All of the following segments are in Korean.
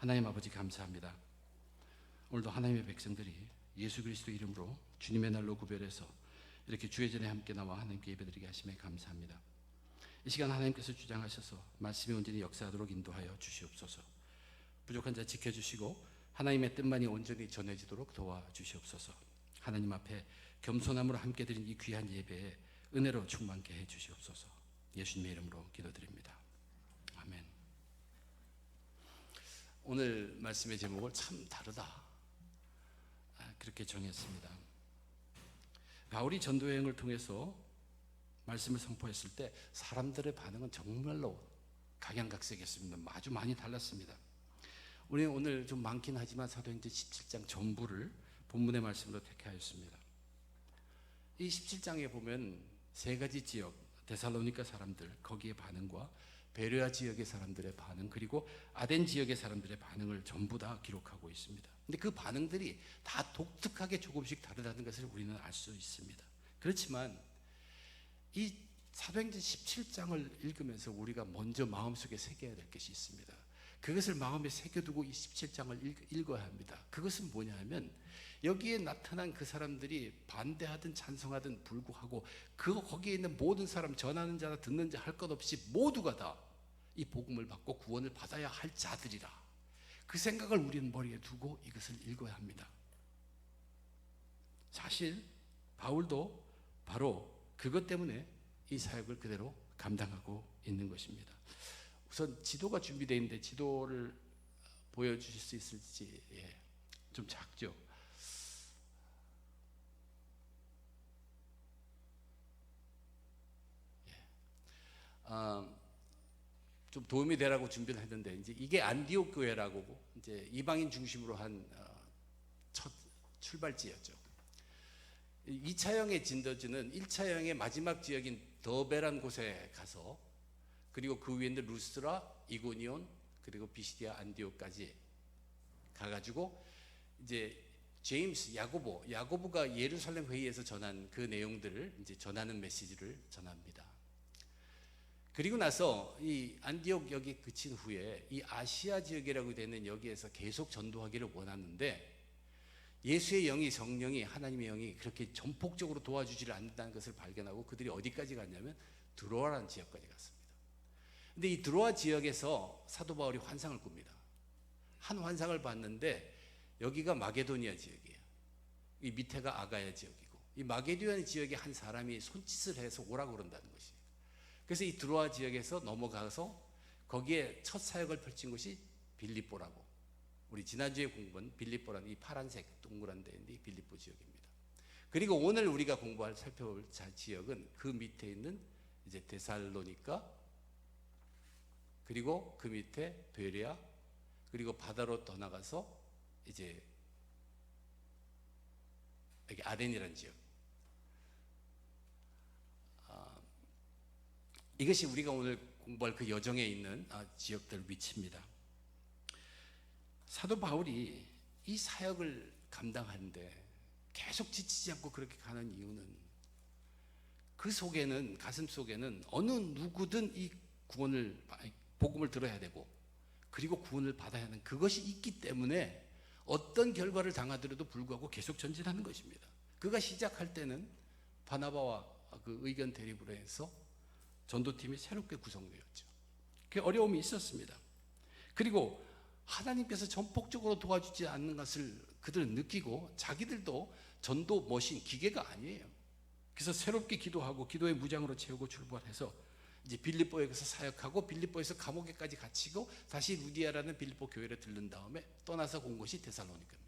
하나님 아버지 감사합니다. 오늘도 하나님의 백성들이 예수 그리스도 이름으로 주님의 날로 구별해서 이렇게 주의 전에 함께 나와 하나님께 예배드리게 하심에 감사합니다. 이 시간 하나님께서 주장하셔서 말씀이 온전히 역사하도록 인도하여 주시옵소서. 부족한 자 지켜주시고 하나님의 뜻만이 온전히 전해지도록 도와주시옵소서. 하나님 앞에 겸손함으로 함께 드린 이 귀한 예배에 은혜로 충만케 해주시옵소서. 예수님의 이름으로 기도드립니다. 아멘. 오늘 말씀의 제목을 참 다르다 그렇게 정했습니다. 바울이 전도 여행을 통해서 말씀을 선포했을 때 사람들의 반응은 정말로 각양각색이었습니다. 아주 많이 달랐습니다. 우리는 오늘 좀 많긴 하지만 사도행전 17장 전부를 본문의 말씀으로 택하였습니다. 이 17장에 보면 세 가지 지역, 데살로니가 사람들 거기에 반응과 베레아 지역의 사람들의 반응, 그리고 아덴 지역의 사람들의 반응을 전부 다 기록하고 있습니다. 근데 그 반응들이 다 독특하게 조금씩 다르다는 것을 우리는 알 수 있습니다. 그렇지만 이 사도행전 17장을 읽으면서 우리가 먼저 마음속에 새겨야 될 것이 있습니다. 그것을 마음에 새겨두고 이 17장을 읽어야 합니다. 그것은 뭐냐 하면 여기에 나타난 그 사람들이 반대하든 찬성하든 불구하고 거기에 있는 모든 사람, 전하는 자나 듣는 자 할 것 없이 모두가 다 이 복음을 받고 구원을 받아야 할 자들이라, 그 생각을 우리는 머리에 두고 이것을 읽어야 합니다. 사실 바울도 바로 그것 때문에 이 사역을 그대로 감당하고 있는 것입니다. 우선 지도가 준비되어 있는데 지도를 보여주실 수 있을지. 좀 작죠? 좀 도움이 되라고 준비를 했는데, 이제 이게 안디옥 교회라고 이제 이방인 중심으로 한 첫 출발지였죠. 2차형의 진더즈는 1차형의 마지막 지역인 더베란 곳에 가서, 그리고 그 위에 있는 루스라, 이고니온, 그리고 비시디아, 안디옥까지 가가지고 이제 제임스, 야고보가 예루살렘 회의에서 전한 그 내용들을 이제 전하는 메시지를 전합니다. 그리고 나서 이 안디옥 여기 그친 후에 이 아시아 지역이라고 되는 여기에서 계속 전도하기를 원하는데 예수의 영이, 성령이, 하나님의 영이 그렇게 전폭적으로 도와주지를 않는다는 것을 발견하고 그들이 어디까지 갔냐면 드로아라는 지역까지 갔습니다. 근데 이 드로아 지역에서 사도 바울이 환상을 꿉니다. 한 환상을 봤는데 여기가 마게도니아 지역이에요. 이 밑에가 아가야 지역이고, 이 마게도니아 지역에 한 사람이 손짓을 해서 오라고 그런다는 것이에요. 그래서 이 드로아 지역에서 넘어가서 거기에 첫 사역을 펼친 곳이 빌립보라고, 우리 지난주에 공부한 빌립보라는 이 파란색 동그란 데인데 이 빌립보 지역입니다. 그리고 오늘 우리가 살펴볼 지역은 그 밑에 있는 이제 데살로니가, 그리고 그 밑에 베레아, 그리고 바다로 더 나가서 이제 여기 아덴이라는 지역. 이것이 우리가 오늘 공부할 그 여정에 있는 지역들 위치입니다. 사도 바울이 이 사역을 감당하는데 계속 지치지 않고 그렇게 가는 이유는 그 속에는, 가슴 속에는 어느 누구든 이 복음을 들어야 되고 그리고 구원을 받아야 하는 그것이 있기 때문에 어떤 결과를 당하더라도 불구하고 계속 전진하는 것입니다. 그가 시작할 때는 바나바와 그 의견 대립으로 해서 전도팀이 새롭게 구성되었죠. 그 어려움이 있었습니다. 그리고 하나님께서 전폭적으로 도와주지 않는 것을 그들은 느끼고 자기들도 전도 머신, 기계가 아니에요. 그래서 새롭게 기도하고 기도의 무장으로 채우고 출발해서 이제 빌립보에 가서 사역하고 빌립보에서 감옥에까지 갇히고 다시 루디아라는 빌립보 교회를 들른 다음에 떠나서 온 것이 데살로니가입니다.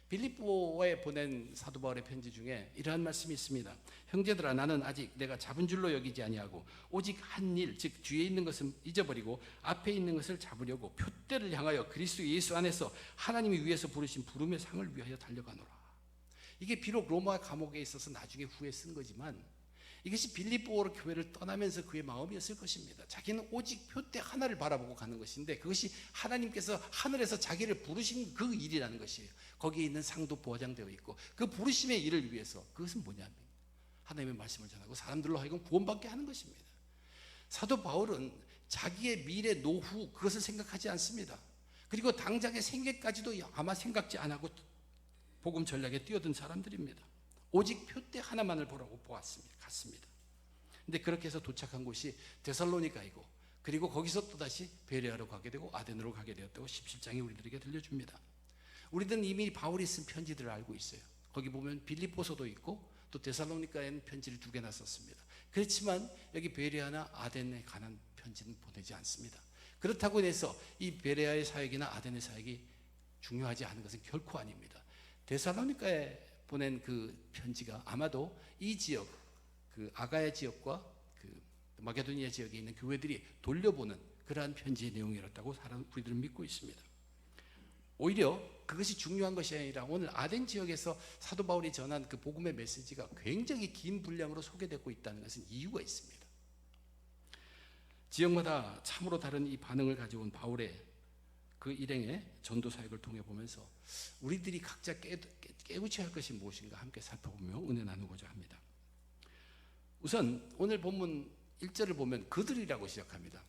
빌립보에 보낸 사도 바울의 편지 중에 이러한 말씀이 있습니다. 형제들아, 나는 아직 내가 잡은 줄로 여기지 아니하고 오직 한 일, 즉 뒤에 있는 것은 잊어버리고 앞에 있는 것을 잡으려고 표대를 향하여 그리스도 예수 안에서 하나님이 위에서 부르신 부름의 상을 위하여 달려가노라. 이게 비록 로마 감옥에 있어서 나중에 후에 쓴 거지만 이것이 빌립보 교회를 떠나면서 그의 마음이었을 것입니다. 자기는 오직 표대 하나를 바라보고 가는 것인데 그것이 하나님께서 하늘에서 자기를 부르신 그 일이라는 것이에요. 거기에 있는 상도 보장되어 있고 그 부르심의 일을 위해서, 그것은 뭐냐면 하나님의 말씀을 전하고 사람들로 하여금 구원받게 하는 것입니다. 사도 바울은 자기의 미래, 노후 그것을 생각하지 않습니다. 그리고 당장의 생계까지도 아마 생각지 안 하고 복음 전략에 뛰어든 사람들입니다. 오직 표대 하나만을 보라고 보았습니다. 갔습니다. 근데 그렇게 해서 도착한 곳이 데살로니가이고, 그리고 거기서 또다시 베레아로 가게 되고 아덴으로 가게 되었다고 17장이 우리들에게 들려줍니다. 우리들은 이미 바울이 쓴 편지들을 알고 있어요. 거기 보면 빌립보서도 있고 또 데살로니가에는 편지를 2개나 썼습니다. 그렇지만 여기 베레아나 아덴에 관한 편지는 보내지 않습니다. 그렇다고 해서 이 베레아의 사역이나 아덴의 사역이 중요하지 않은 것은 결코 아닙니다. 데살로니가에 보낸 그 편지가 아마도 이 지역, 그 아가야 지역과 그 마게도니아 지역에 있는 교회들이 돌려보는 그러한 편지의 내용이었다고 우리들은 믿고 있습니다. 오히려 그것이 중요한 것이 아니라 오늘 아덴 지역에서 사도 바울이 전한 그 복음의 메시지가 굉장히 긴 분량으로 소개되고 있다는 것은 이유가 있습니다. 지역마다 참으로 다른 이 반응을 가져온 바울의 그 일행의 전도 사역을 통해 보면서 우리들이 각자 깨우쳐야 할 것이 무엇인가 함께 살펴보며 은혜 나누고자 합니다. 우선 오늘 본문 1절을 보면 그들이라고 시작합니다.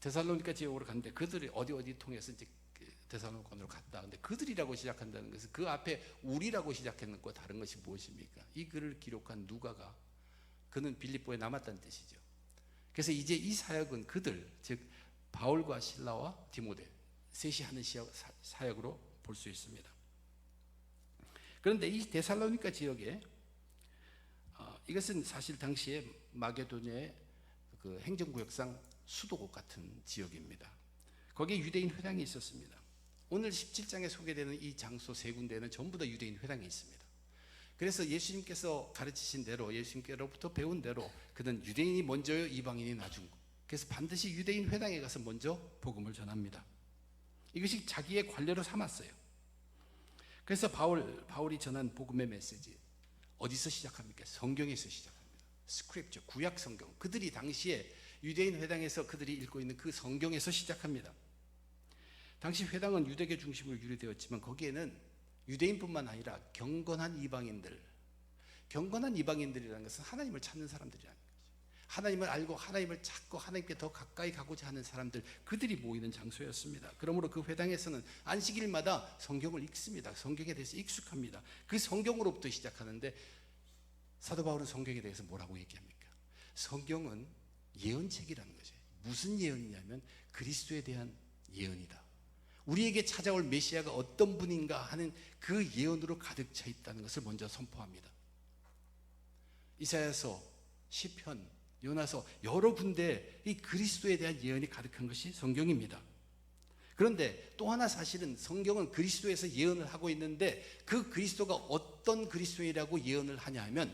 데살로니가 지역으로 갔는데 그들이 어디 통해서 이제 데살로니가로 갔다. 근데 그들이라고 시작한다는 것은 그 앞에 우리라고 시작했는 거 다른 것이 무엇입니까? 이 글을 기록한 누가가 그는 빌립보에 남았다는 뜻이죠. 그래서 이제 이 사역은 그들, 즉 바울과 실라와 디모데 셋이 하는 사역으로 볼 수 있습니다. 그런데 이 데살로니가 지역에 이것은 사실 당시에 마게도니아의 그 행정구역상 수도국 같은 지역입니다. 거기에 유대인 회당이 있었습니다. 오늘 17장에 소개되는 이 장소 3군데는 전부 다 유대인 회당이 있습니다. 그래서 예수님께서 가르치신 대로, 예수님께로부터 배운 대로 그는 유대인이 먼저요, 이방인이 나중. 그래서 반드시 유대인 회당에 가서 먼저 복음을 전합니다. 이것이 자기의 관례로 삼았어요. 그래서 바울이 전한 복음의 메시지 어디서 시작합니까? 성경에서 시작합니다. 스크립처, 구약 성경. 그들이 당시에 유대인 회당에서 그들이 읽고 있는 그 성경에서 시작합니다. 당시 회당은 유대교 중심으로 유래되었지만 거기에는 유대인뿐만 아니라 경건한 이방인들이라는 것은 하나님을 찾는 사람들이라는 거죠. 하나님을 알고 하나님을 찾고 하나님께 더 가까이 가고자 하는 사람들, 그들이 모이는 장소였습니다. 그러므로 그 회당에서는 안식일마다 성경을 읽습니다. 성경에 대해서 익숙합니다. 그 성경으로부터 시작하는데 사도 바울은 성경에 대해서 뭐라고 얘기합니까? 성경은 예언책이라는 거죠. 무슨 예언이냐면 그리스도에 대한 예언이다. 우리에게 찾아올 메시아가 어떤 분인가 하는 그 예언으로 가득 차 있다는 것을 먼저 선포합니다. 이사야서, 시편, 요나서 여러 군데 이 그리스도에 대한 예언이 가득한 것이 성경입니다. 그런데 또 하나 사실은 성경은 그리스도에서 예언을 하고 있는데 그 그리스도가 어떤 그리스도이라고 예언을 하냐 하면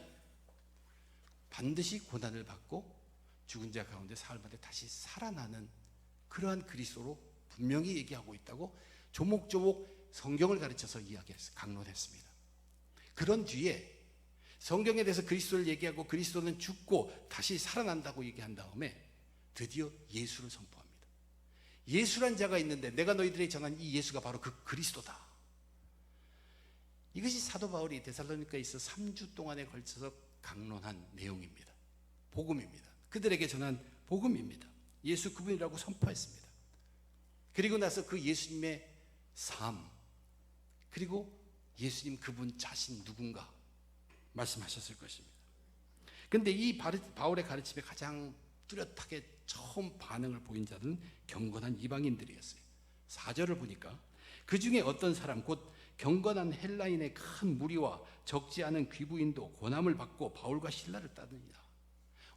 반드시 고난을 받고 죽은 자 가운데 사흘만에 다시 살아나는 그러한 그리스도로 분명히 얘기하고 있다고 조목조목 성경을 가르쳐서 강론했습니다. 그런 뒤에 성경에 대해서 그리스도를 얘기하고 그리스도는 죽고 다시 살아난다고 얘기한 다음에 드디어 예수를 선포합니다. 예수란 자가 있는데 내가 너희들에게 전한 이 예수가 바로 그 그리스도다. 이것이 사도 바울이 데살로니가에 있어 3주 동안에 걸쳐서 강론한 내용입니다. 복음입니다. 그들에게 전한 복음입니다. 예수 그분이라고 선포했습니다. 그리고 나서 그 예수님의 삶, 그리고 예수님 그분 자신 누군가 말씀하셨을 것입니다. 그런데 이 바울의 가르침에 가장 뚜렷하게 처음 반응을 보인 자들은 경건한 이방인들이었어요. 4절을 보니까 그 중에 어떤 사람 곧 경건한 헬라인의 큰 무리와 적지 않은 귀부인도 고난을 받고 바울과 실라를 따르니라.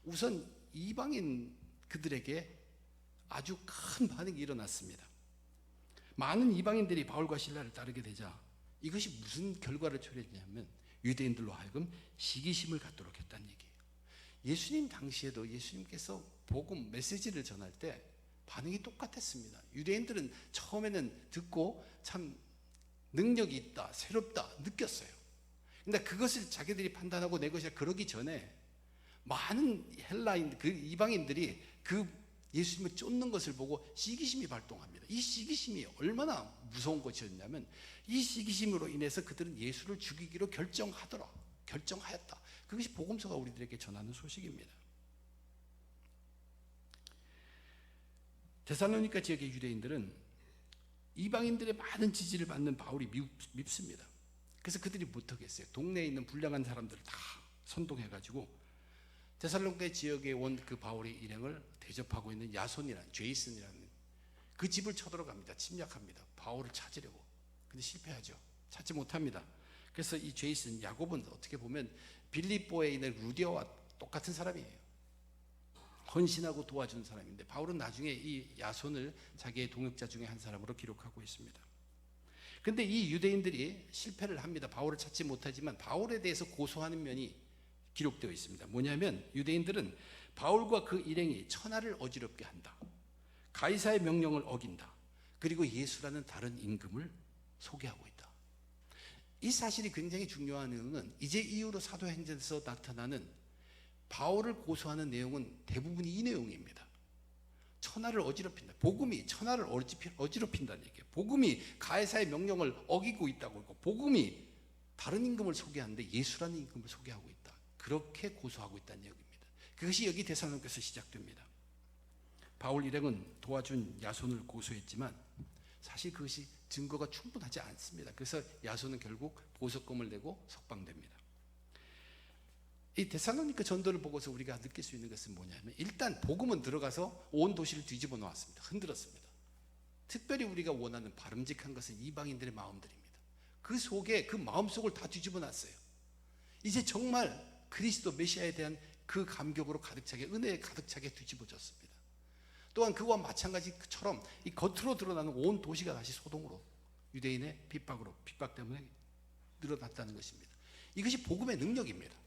우선 이방인 그들에게 아주 큰 반응이 일어났습니다. 많은 이방인들이 바울과 실라를 따르게 되자 이것이 무슨 결과를 초래했냐면 유대인들로 하여금 시기심을 갖도록 했다는 얘기예요. 예수님 당시에도 예수님께서 복음 메시지를 전할 때 반응이 똑같았습니다. 유대인들은 처음에는 듣고 참 능력이 있다, 새롭다 느꼈어요. 근데 그것을 자기들이 판단하고 내 것이라 그러기 전에 많은 헬라인, 그 이방인들이 그 예수님을 쫓는 것을 보고 시기심이 발동합니다. 이 시기심이 얼마나 무서운 것이었냐면 이 시기심으로 인해서 그들은 예수를 죽이기로 결정하였다. 그것이 복음서가 우리들에게 전하는 소식입니다. 데살로니가 지역의 유대인들은 이방인들의 많은 지지를 받는 바울이 밉습니다. 그래서 그들이 못하겠어요. 동네에 있는 불량한 사람들을 다 선동해가지고 데살로니가 지역에 온 그 바울의 일행을 대접하고 있는 야손이라는, 제이슨이라는 그 집을 쳐들어갑니다. 침략합니다. 바울을 찾으려고. 근데 실패하죠. 찾지 못합니다. 그래서 이 제이슨, 야곱은 어떻게 보면 빌립보에 있는 루디아와 똑같은 사람이에요. 헌신하고 도와준 사람인데 바울은 나중에 이 야손을 자기의 동역자 중에 한 사람으로 기록하고 있습니다. 근데 이 유대인들이 실패를 합니다. 바울을 찾지 못하지만 바울에 대해서 고소하는 면이 기록되어 있습니다. 뭐냐면 유대인들은 바울과 그 일행이 천하를 어지럽게 한다, 가이사의 명령을 어긴다, 그리고 예수라는 다른 임금을 소개하고 있다. 이 사실이 굉장히 중요한 이유는 이제 이후로 사도행전에서 나타나는 바울을 고소하는 내용은 대부분이 이 내용입니다. 천하를 어지럽힌다. 복음이 천하를 어지럽힌다는 얘기예요. 복음이 가이사의 명령을 어기고 있다고 하고, 복음이 다른 임금을 소개하는데 예수라는 임금을 소개하고 있다. 그렇게 고소하고 있다는 얘기입니다. 그것이 여기 데살로니가에서 시작됩니다. 바울 일행은 도와준 야손을 고소했지만 사실 그것이 증거가 충분하지 않습니다. 그래서 야손은 결국 보석금을 내고 석방됩니다. 이 데살로니가 전도를 보고서 우리가 느낄 수 있는 것은 뭐냐면, 일단 복음은 들어가서 온 도시를 뒤집어 놓았습니다. 흔들었습니다. 특별히 우리가 원하는 바람직한 것은 이방인들의 마음들입니다. 그 속에 그 마음속을 다 뒤집어 놨어요. 이제 정말 그리스도 메시아에 대한 그 감격으로 가득 차게, 은혜에 가득 차게 뒤집어졌습니다. 또한 그와 마찬가지처럼 이 겉으로 드러나는 온 도시가 다시 소동으로, 유대인의 핍박 때문에 늘어났다는 것입니다. 이것이 복음의 능력입니다.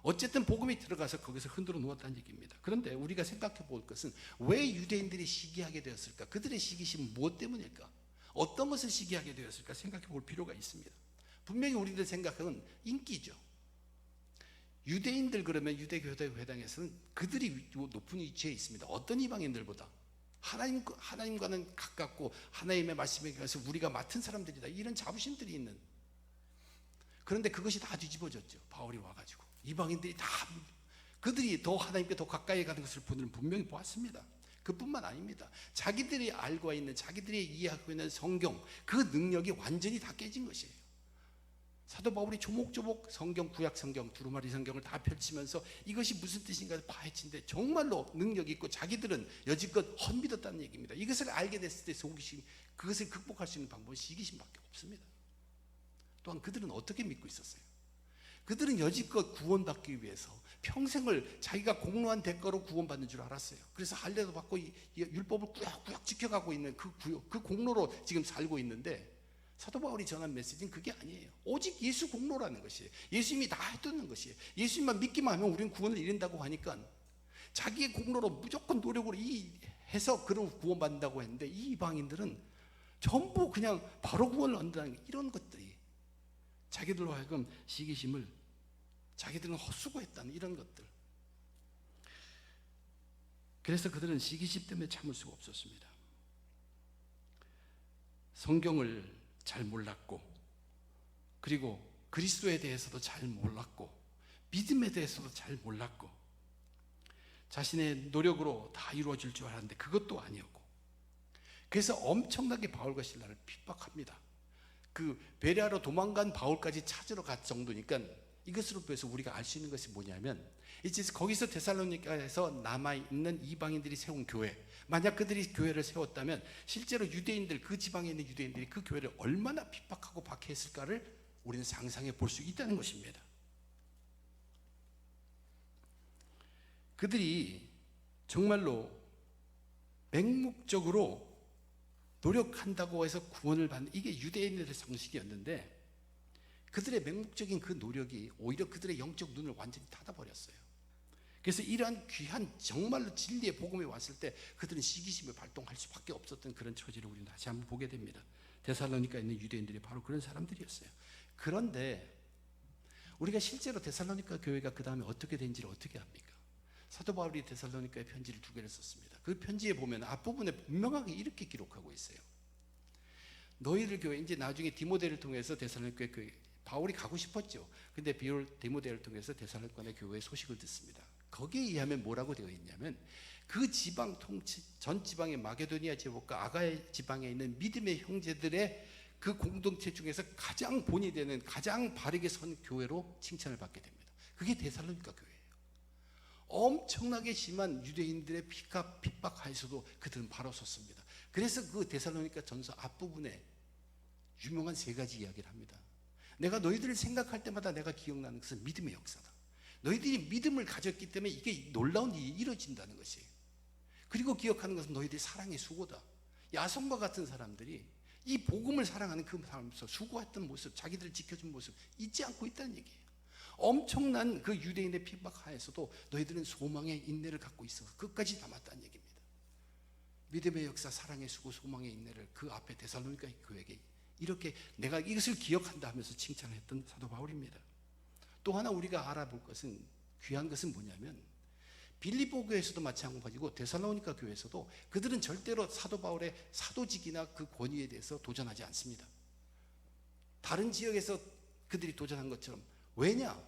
어쨌든 복음이 들어가서 거기서 흔들어 놓았다는 얘기입니다. 그런데 우리가 생각해 볼 것은 왜 유대인들이 시기하게 되었을까? 그들의 시기심은 무엇 때문일까? 어떤 것을 시기하게 되었을까? 생각해 볼 필요가 있습니다. 분명히 우리들 생각은 인기죠. 유대인들, 그러면 유대교회 회당에서는 그들이 높은 위치에 있습니다. 어떤 이방인들보다 하나님과는 가깝고 하나님의 말씀에 가서 우리가 맡은 사람들이다, 이런 자부심들이 있는. 그런데 그것이 다 뒤집어졌죠. 바울이 와가지고 이방인들이 다, 그들이 더 하나님께 더 가까이 가는 것을 분명히 보았습니다. 그뿐만 아닙니다. 자기들이 알고 있는, 자기들이 이해하고 있는 성경, 그 능력이 완전히 다 깨진 것이에요. 사도 바울이 조목조목 성경, 구약 성경, 두루마리 성경을 다 펼치면서 이것이 무슨 뜻인가 파헤치는데 정말로 능력이 있고, 자기들은 여지껏 헛믿었다는 얘기입니다. 이것을 알게 됐을 때 호기심, 그것을 극복할 수 있는 방법은 시기심밖에 없습니다. 또한 그들은 어떻게 믿고 있었어요? 그들은 여지껏 구원받기 위해서 평생을 자기가 공로한 대가로 구원받는 줄 알았어요. 그래서 할례도 받고 율법을 꾸역꾸역 지켜가고 있는 그 공로로 지금 살고 있는데, 사도 바울이 전한 메시지는 그게 아니에요. 오직 예수 공로라는 것이에요. 예수님이 다 해두는 것이에요. 예수님만 믿기만 하면 우리는 구원을 이룬다고 하니까 자기의 공로로 무조건 노력으로 해서 그런 구원받는다고 했는데, 이 이방인들은 전부 그냥 바로 구원을 얻는다는 이런 것들이 자기들로 하여금 시기심을, 자기들은 헛수고했다는 이런 것들. 그래서 그들은 시기심 때문에 참을 수가 없었습니다. 성경을 잘 몰랐고, 그리고 그리스도에 대해서도 잘 몰랐고, 믿음에 대해서도 잘 몰랐고, 자신의 노력으로 다 이루어질 줄 알았는데 그것도 아니었고, 그래서 엄청나게 바울과 실라를 핍박합니다. 그 베레아로 도망간 바울까지 찾으러 갈 정도니까, 이것으로 보여서 우리가 알 수 있는 것이 뭐냐면, 이제 거기서 데살로니가에서 남아있는 이방인들이 세운 교회, 만약 그들이 교회를 세웠다면 실제로 유대인들, 그 지방에 있는 유대인들이 그 교회를 얼마나 핍박하고 박해했을까를 우리는 상상해 볼 수 있다는 것입니다. 그들이 정말로 맹목적으로 노력한다고 해서 구원을 받는, 이게 유대인들의 상식이었는데, 그들의 맹목적인 그 노력이 오히려 그들의 영적 눈을 완전히 닫아버렸어요. 그래서 이러한 귀한 정말로 진리의 복음이 왔을 때 그들은 시기심을 발동할 수밖에 없었던 그런 처지를 우리는 다시 한번 보게 됩니다. 데살로니가에 있는 유대인들이 바로 그런 사람들이었어요. 그런데 우리가 실제로 데살로니가 교회가 그 다음에 어떻게 된지를 어떻게 합니까? 사도 바울이 데살로니가에 편지를 2개를 썼습니다. 그 편지에 보면 앞부분에 분명하게 이렇게 기록하고 있어요. 너희들 교회, 이제 나중에 디모데를 통해서 데살로니가 교회, 바울이 가고 싶었죠. 근데 디모데를 통해서 데살로니가 교회의 소식을 듣습니다. 거기에 의하면 뭐라고 되어 있냐면 그 지방 통치 전 지방의 마게도니아 제국과 아가야 지방에 있는 믿음의 형제들의 그 공동체 중에서 가장 본이 되는 가장 바르게 선 교회로 칭찬을 받게 됩니다. 그게 데살로니가 교회예요. 엄청나게 심한 유대인들의 핍박하에서도 그들은 바로 섰습니다. 그래서 그 데살로니가 전서 앞부분에 유명한 세 가지 이야기를 합니다. 내가 너희들을 생각할 때마다 내가 기억나는 것은 믿음의 역사다. 너희들이 믿음을 가졌기 때문에 이게 놀라운 일이 이루어진다는 것이에요. 그리고 기억하는 것은 너희들의 사랑의 수고다. 야손과 같은 사람들이 이 복음을 사랑하는 그 사람으로서 수고했던 모습, 자기들을 지켜준 모습 잊지 않고 있다는 얘기예요. 엄청난 그 유대인의 핍박하에서도 너희들은 소망의 인내를 갖고 있어서 끝까지 남았다는 얘기입니다. 믿음의 역사, 사랑의 수고, 소망의 인내를 그 앞에 데살로니가 교회에게 이렇게 내가 이것을 기억한다 하면서 칭찬을 했던 사도 바울입니다. 또 하나 우리가 알아볼 것은 귀한 것은 뭐냐면 빌립보 교회에서도 마찬가지고 데살로니가 교회에서도 그들은 절대로 사도 바울의 사도직이나 그 권위에 대해서 도전하지 않습니다. 다른 지역에서 그들이 도전한 것처럼. 왜냐?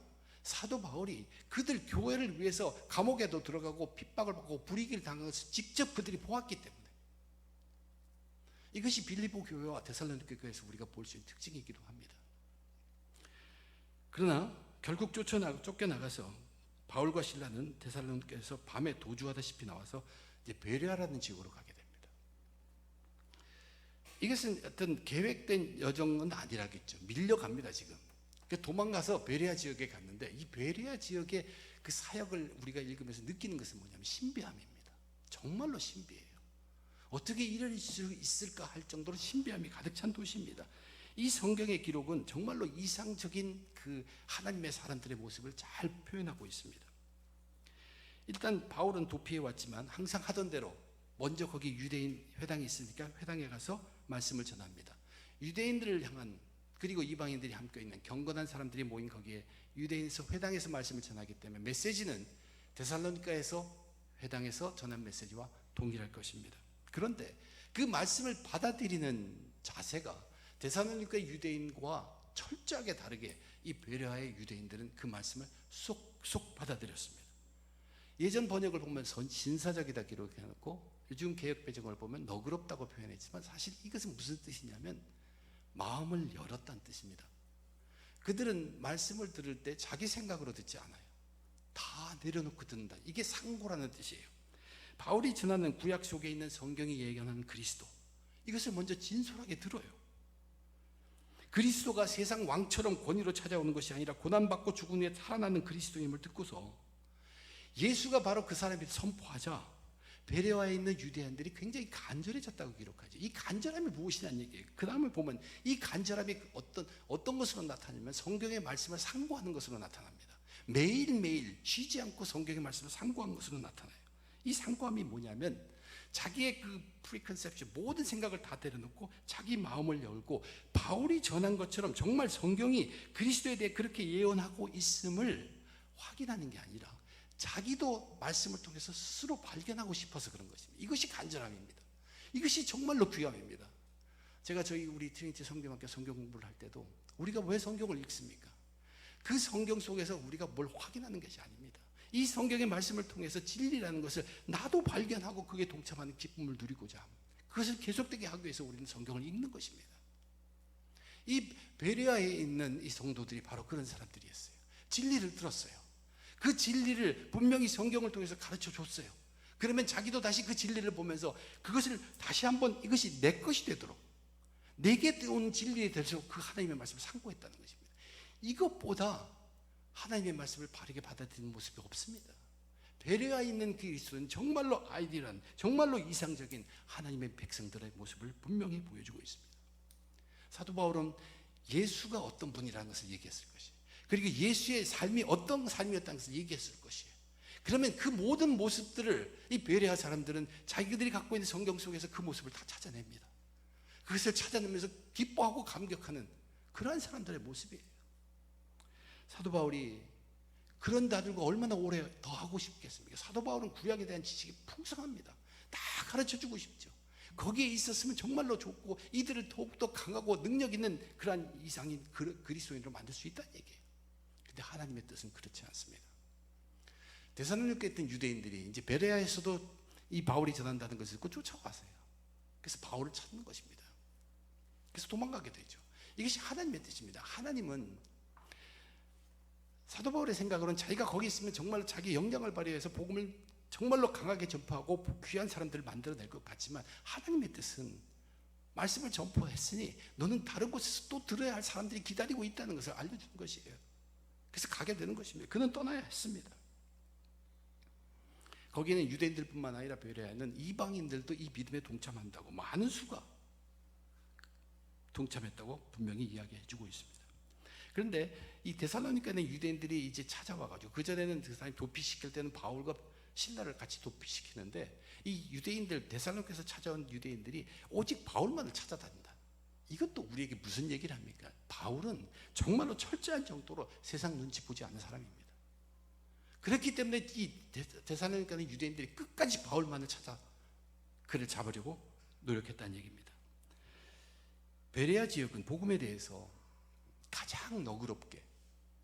사도 바울이 그들 교회를 위해서 감옥에도 들어가고 핍박을 받고 불이익을 당한 것을 직접 그들이 보았기 때문에 이것이 빌립보 교회와 데살로니가 교회에서 우리가 볼 수 있는 특징이기도 합니다. 그러나 결국 쫓겨나가서 바울과 실라는 데살로니가에서 밤에 도주하다시피 나와서 이제 베레아라는 지역으로 가게 됩니다. 이것은 어떤 계획된 여정은 아니라겠죠. 밀려갑니다 지금. 도망가서 베레아 지역에 갔는데 이 베레아 지역의 그 사역을 우리가 읽으면서 느끼는 것은 뭐냐면 신비함입니다. 정말로 신비해요. 어떻게 이럴 수 있을까 할 정도로 신비함이 가득 찬 도시입니다. 이 성경의 기록은 정말로 이상적인 그 하나님의 사람들의 모습을 잘 표현하고 있습니다. 일단 바울은 도피해 왔지만 항상 하던 대로 먼저 거기 유대인 회당이 있으니까 회당에 가서 말씀을 전합니다. 유대인들을 향한 그리고 이방인들이 함께 있는 경건한 사람들이 모인 거기에 유대인에서 회당에서 말씀을 전하기 때문에 메시지는 데살로니가에서 회당에서 전한 메시지와 동일할 것입니다. 그런데 그 말씀을 받아들이는 자세가 데살로니가 유대인과 철저하게 다르게 이 베레아의 유대인들은 그 말씀을 쏙쏙 받아들였습니다. 예전 번역을 보면 신사적이다 기록해놓고 요즘 개역 배경을 보면 너그럽다고 표현했지만 사실 이것은 무슨 뜻이냐면 마음을 열었다는 뜻입니다. 그들은 말씀을 들을 때 자기 생각으로 듣지 않아요. 다 내려놓고 듣는다. 이게 상고라는 뜻이에요. 바울이 전하는 구약 속에 있는 성경이 예견하는 그리스도, 이것을 먼저 진솔하게 들어요. 그리스도가 세상 왕처럼 권위로 찾아오는 것이 아니라 고난받고 죽은 후에 살아나는 그리스도임을 듣고서 예수가 바로 그 사람이 선포하자 베레아에 있는 유대인들이 굉장히 간절해졌다고 기록하죠. 이 간절함이 무엇이냐는 얘기예요. 그 다음에 보면 이 간절함이 어떤 것으로 나타나냐면 성경의 말씀을 상고하는 것으로 나타납니다. 매일매일 쉬지 않고 성경의 말씀을 상고하는 것으로 나타나요. 이 상고함이 뭐냐면 자기의 그 프리컨셉션 모든 생각을 다 내려놓고 자기 마음을 열고 바울이 전한 것처럼 정말 성경이 그리스도에 대해 그렇게 예언하고 있음을 확인하는 게 아니라 자기도 말씀을 통해서 스스로 발견하고 싶어서 그런 것입니다. 이것이 간절함입니다. 이것이 정말로 귀함입니다. 제가 우리 트리니티 성경학교 성경 공부를 할 때도 우리가 왜 성경을 읽습니까? 그 성경 속에서 우리가 뭘 확인하는 것이 아닙니다. 이 성경의 말씀을 통해서 진리라는 것을 나도 발견하고 그게 동참하는 기쁨을 누리고자 합니다. 그것을 계속되게 하기 위해서 우리는 성경을 읽는 것입니다. 이 베레아에 있는 이 성도들이 바로 그런 사람들이었어요. 진리를 들었어요. 그 진리를 분명히 성경을 통해서 가르쳐 줬어요. 그러면 자기도 다시 그 진리를 보면서 그것을 다시 한번 이것이 내 것이 되도록 내게 온 진리에 대해서 그 하나님의 말씀을 상고했다는 것입니다. 이것보다 하나님의 말씀을 바르게 받아들이는 모습이 없습니다. 베레아에 있는 그리스도는 정말로 아이디어한 정말로 이상적인 하나님의 백성들의 모습을 분명히 보여주고 있습니다. 사도 바울은 예수가 어떤 분이라는 것을 얘기했을 것이에요. 그리고 예수의 삶이 어떤 삶이었다는 것을 얘기했을 것이에요. 그러면 그 모든 모습들을 이 베레아 사람들은 자기들이 갖고 있는 성경 속에서 그 모습을 다 찾아냅니다. 그것을 찾아내면서 기뻐하고 감격하는 그러한 사람들의 모습이에요. 사도 바울이 그런 자들과 얼마나 오래 더 하고 싶겠습니까? 사도 바울은 구약에 대한 지식이 풍성합니다. 다 가르쳐주고 싶죠. 거기에 있었으면 정말로 좋고 이들을 더욱더 강하고 능력 있는 그러한 이상인 그리스도인으로 만들 수 있다는 얘기예요. 근데 하나님의 뜻은 그렇지 않습니다. 데살로니가에 있던 유대인들이 이제 베레아에서도 이 바울이 전한다는 것을 듣고 쫓아왔어요. 그래서 바울을 찾는 것입니다. 그래서 도망가게 되죠. 이것이 하나님의 뜻입니다. 하나님은 사도 바울의 생각으로는 자기가 거기 있으면 정말 자기 영향을 발휘해서 복음을 정말로 강하게 전파하고 귀한 사람들을 만들어낼 것 같지만, 하나님의 뜻은 말씀을 전포했으니 너는 다른 곳에서 또 들어야 할 사람들이 기다리고 있다는 것을 알려주는 것이에요. 그래서 가게 되는 것입니다. 그는 떠나야 했습니다. 거기에는 유대인들뿐만 아니라 베레아에는 이방인들도 이 믿음에 동참한다고 많은 수가 동참했다고 분명히 이야기해주고 있습니다. 그런데 이 데살로니가는 유대인들이 이제 찾아와가지고, 그전에는 그 사람이 도피시킬 때는 바울과 신라를 같이 도피시키는데, 이 유대인들, 데살로니가에서 찾아온 유대인들이 오직 바울만을 찾아다닌다. 이것도 우리에게 무슨 얘기를 합니까? 바울은 정말로 철저한 정도로 세상 눈치 보지 않는 사람입니다. 그렇기 때문에 이 데살로니가는 유대인들이 끝까지 바울만을 찾아 그를 잡으려고 노력했다는 얘기입니다. 베레아 지역은 복음에 대해서 가장 너그럽게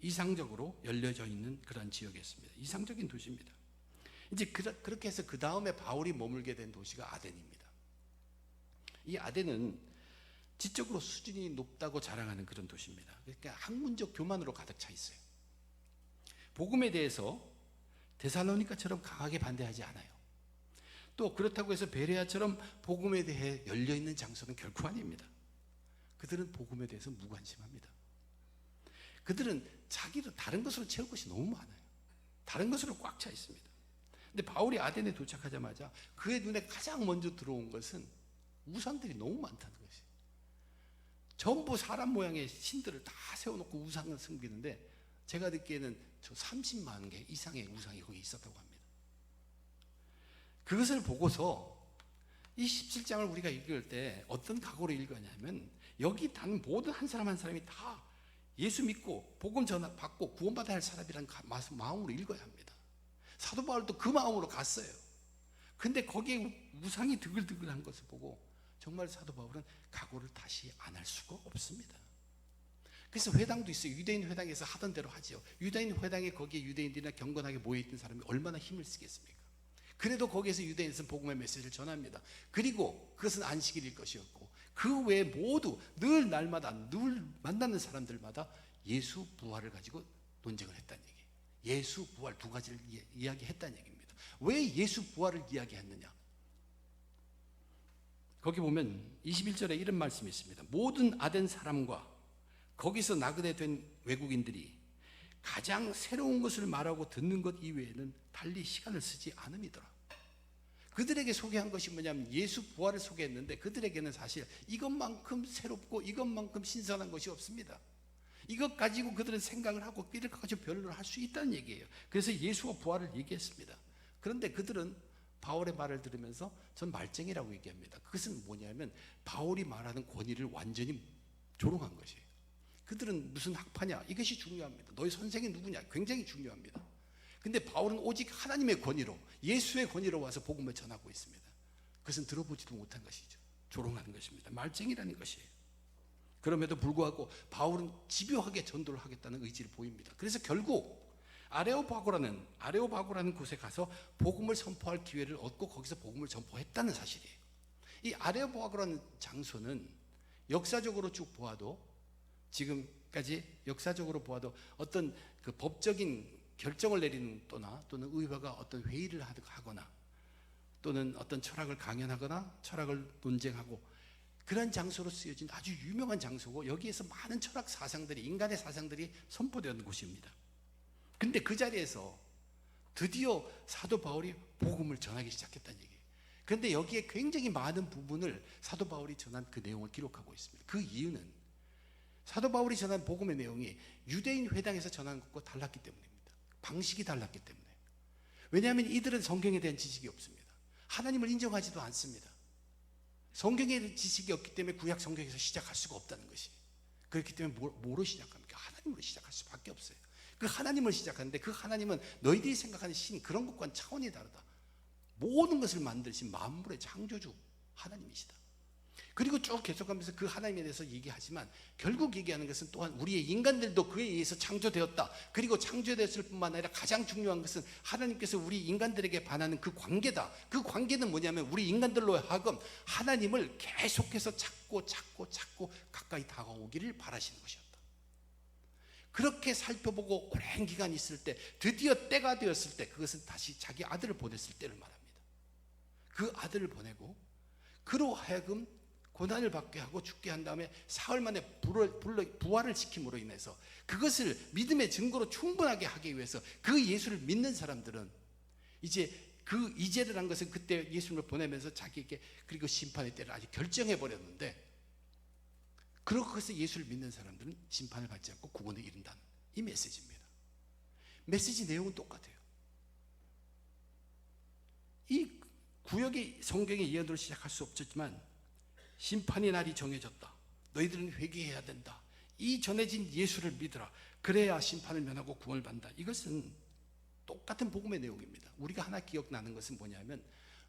이상적으로 열려져 있는 그런 지역이었습니다. 이상적인 도시입니다. 이제 그렇게 해서 그 다음에 바울이 머물게 된 도시가 아덴입니다. 이 아덴은 지적으로 수준이 높다고 자랑하는 그런 도시입니다. 그러니까 학문적 교만으로 가득 차 있어요. 복음에 대해서 데살로니가처럼 강하게 반대하지 않아요. 또 그렇다고 해서 베레아처럼 복음에 대해 열려있는 장소는 결코 아닙니다. 그들은 복음에 대해서 무관심합니다. 그들은 자기를 다른 것으로 채울 것이 너무 많아요. 다른 것으로 꽉 차 있습니다. 근데 바울이 아덴에 도착하자마자 그의 눈에 가장 먼저 들어온 것은 우상들이 너무 많다는 것이에요. 전부 사람 모양의 신들을 다 세워놓고 우상을 섬기는데, 제가 듣기에는 저 30만 개 이상의 우상이 거기 있었다고 합니다. 그것을 보고서 이 17장을 우리가 읽을 때 어떤 각오로 읽었냐면, 여기 단 모든 한 사람 한 사람이 다 예수 믿고 복음 전화 받고 구원받아야 할 사람이라는 마음으로 읽어야 합니다. 사도 바울도 그 마음으로 갔어요. 근데 거기에 우상이 드글드글한 것을 보고 정말 사도 바울은 각오를 다시 안 할 수가 없습니다. 그래서 회당도 있어요. 유대인 회당에서 하던 대로 하지요. 유대인 회당에 거기에 유대인들이나 경건하게 모여있던 사람이 얼마나 힘을 쓰겠습니까? 그래도 거기에서 유대인에서는 복음의 메시지를 전합니다. 그리고 그것은 안식일일 것이었고, 그 외에 모두 늘 날마다 늘 만나는 사람들마다 예수 부활을 가지고 논쟁을 했다는 얘기예요. 예수 부활 두 가지를 이야기했다는 얘기입니다. 왜 예수 부활을 이야기했느냐? 거기 보면 21절에 이런 말씀이 있습니다. 모든 아덴 사람과 거기서 나그네 된 외국인들이 가장 새로운 것을 말하고 듣는 것 이외에는 달리 시간을 쓰지 않음이더라. 그들에게 소개한 것이 뭐냐면 예수 부활을 소개했는데, 그들에게는 사실 이것만큼 새롭고 이것만큼 신선한 것이 없습니다. 이것 가지고 그들은 생각을 하고 이를 가지고 변론을 할 수 있다는 얘기예요. 그래서 예수와 부활을 얘기했습니다. 그런데 그들은 바울의 말을 들으면서 전 말쟁이라고 얘기합니다. 그것은 뭐냐면 바울이 말하는 권위를 완전히 조롱한 것이에요. 그들은 무슨 학파냐, 이것이 중요합니다. 너희 선생이 누구냐, 굉장히 중요합니다. 근데 바울은 오직 하나님의 권위로, 예수의 권위로 와서 복음을 전하고 있습니다. 그것은 들어보지도 못한 것이죠. 조롱하는 것입니다. 말쟁이라는 것이에요. 그럼에도 불구하고 바울은 집요하게 전도를 하겠다는 의지를 보입니다. 그래서 결국 아레오바고라는 곳에 가서 복음을 선포할 기회를 얻고 거기서 복음을 전포했다는 사실이에요. 이 아레오바고라는 장소는 역사적으로 쭉 보아도, 지금까지 역사적으로 보아도 어떤 그 법적인 결정을 내리는 또는 의회가 어떤 회의를 하거나 또는 어떤 철학을 강연하거나 철학을 논쟁하고 그런 장소로 쓰여진 아주 유명한 장소고, 여기에서 많은 철학 사상들이, 인간의 사상들이 선포되는 곳입니다. 근데 그 자리에서 드디어 사도 바울이 복음을 전하기 시작했다는 얘기예요. 그런데 여기에 굉장히 많은 부분을 사도 바울이 전한 그 내용을 기록하고 있습니다. 그 이유는 사도 바울이 전한 복음의 내용이 유대인 회당에서 전한 것과 달랐기 때문입니다. 방식이 달랐기 때문에. 왜냐하면 이들은 성경에 대한 지식이 없습니다. 하나님을 인정하지도 않습니다. 성경에 대한 지식이 없기 때문에 구약 성경에서 시작할 수가 없다는 것이. 그렇기 때문에 뭐로 시작합니까? 하나님으로 시작할 수밖에 없어요. 그 하나님을 시작하는데, 그 하나님은 너희들이 생각하는 신, 그런 것과는 차원이 다르다. 모든 것을 만드신 만물의 창조주 하나님이시다. 그리고 쭉 계속하면서 그 하나님에 대해서 얘기하지만 결국 얘기하는 것은 또한 우리의 인간들도 그에 의해서 창조되었다. 그리고 창조되었을 뿐만 아니라 가장 중요한 것은 하나님께서 우리 인간들에게 반하는 그 관계다. 그 관계는 뭐냐면 우리 인간들로 하여금 하나님을 계속해서 찾고 가까이 다가오기를 바라시는 것이었다. 그렇게 살펴보고 오랜 기간 있을 때 드디어 때가 되었을 때, 그것은 다시 자기 아들을 보냈을 때를 말합니다. 그 아들을 보내고 그로 하여금 고난을 받게 하고 죽게 한 다음에 사흘 만에 부활을 시킴으로 인해서 그것을 믿음의 증거로 충분하게 하기 위해서 그 예수를 믿는 사람들은 이제 그 이제를 한 것은 그때 예수님을 보내면서 자기에게 그리고 심판의 때를 아직 결정해 버렸는데, 그렇고 해서 예수를 믿는 사람들은 심판을 받지 않고 구원에 이른다는 이 메시지입니다. 메시지 내용은 똑같아요. 이 구역이 성경의 예언으로 시작할 수 없었지만 심판의 날이 정해졌다. 너희들은 회개해야 된다. 이 전해진 예수를 믿으라. 그래야 심판을 면하고 구원을 받는다. 이것은 똑같은 복음의 내용입니다. 우리가 하나 기억나는 것은 뭐냐면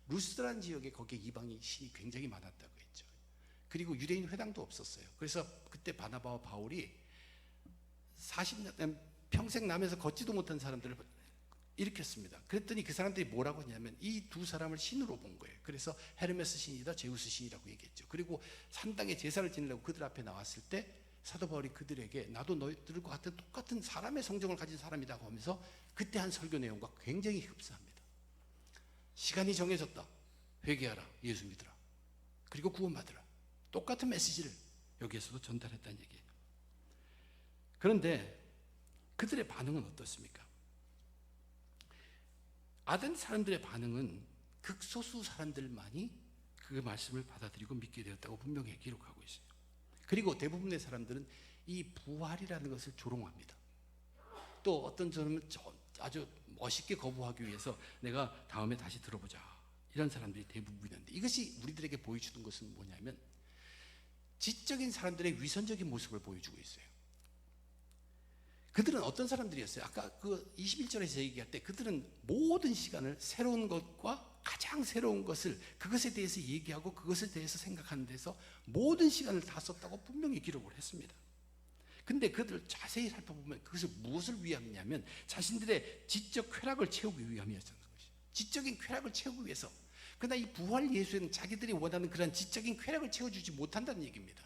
루스드란 지역에 거기에 이방인 신이 굉장히 많았다고 했죠. 그리고 유대인 회당도 없었어요. 그래서 그때 바나바와 바울이 40년 평생 남에서 걷지도 못한 사람들을 일으켰습니다. 그랬더니 그 사람들이 뭐라고 했냐면 이 두 사람을 신으로 본 거예요. 그래서 헤르메스 신이다, 제우스 신이라고 얘기했죠. 그리고 산당에 제사를 지내려고 그들 앞에 나왔을 때 사도 바울이 그들에게 나도 너희들과 같은 똑같은 사람의 성정을 가진 사람이라고 하면서 그때 한 설교 내용과 굉장히 흡사합니다. 시간이 정해졌다. 회개하라. 예수 믿으라. 그리고 구원받으라. 똑같은 메시지를 여기에서도 전달했다는 얘기예요. 그런데 그들의 반응은 어떻습니까? 아덴 사람들의 반응은 극소수 사람들만이 그 말씀을 받아들이고 믿게 되었다고 분명히 기록하고 있어요. 그리고 대부분의 사람들은 이 부활이라는 것을 조롱합니다. 또 어떤 사람은 아주 멋있게 거부하기 위해서 내가 다음에 다시 들어보자, 이런 사람들이 대부분인데, 이것이 우리들에게 보여주는 것은 뭐냐면 지적인 사람들의 위선적인 모습을 보여주고 있어요. 그들은 어떤 사람들이었어요? 아까 그 21절에서 얘기할 때 그들은 모든 시간을 새로운 것과 가장 새로운 것을, 그것에 대해서 얘기하고 그것에 대해서 생각하는 데서 모든 시간을 다 썼다고 분명히 기록을 했습니다. 근데 그들 자세히 살펴보면 그것을 무엇을 위함이냐면 자신들의 지적 쾌락을 채우기 위함이었다는 것이죠. 지적인 쾌락을 채우기 위해서. 그러나 이 부활 예수에는 자기들이 원하는 그런 지적인 쾌락을 채워주지 못한다는 얘기입니다.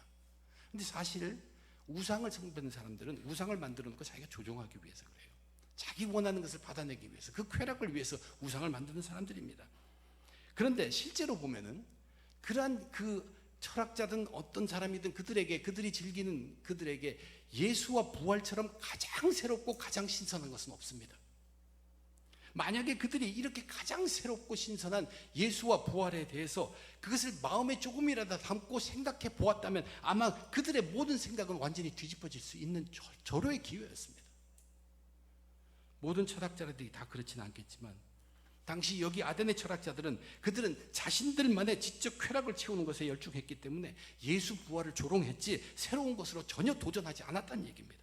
근데 사실 우상을 섬기는 사람들은 우상을 만들어 놓고 자기가 조종하기 위해서 그래요. 자기 원하는 것을 받아내기 위해서, 그 쾌락을 위해서 우상을 만드는 사람들입니다. 그런데 실제로 보면은 그러한 그 철학자든 어떤 사람이든 그들이 즐기는 그들에게 예수와 부활처럼 가장 새롭고 가장 신선한 것은 없습니다. 만약에 그들이 이렇게 가장 새롭고 신선한 예수와 부활에 대해서 그것을 마음에 조금이라도 담고 생각해 보았다면 아마 그들의 모든 생각은 완전히 뒤집어질 수 있는 절호의 기회였습니다. 모든 철학자들이 다 그렇지는 않겠지만 당시 여기 아덴의 철학자들은 그들은 자신들만의 지적 쾌락을 채우는 것에 열중했기 때문에 예수 부활을 조롱했지 새로운 것으로 전혀 도전하지 않았다는 얘기입니다.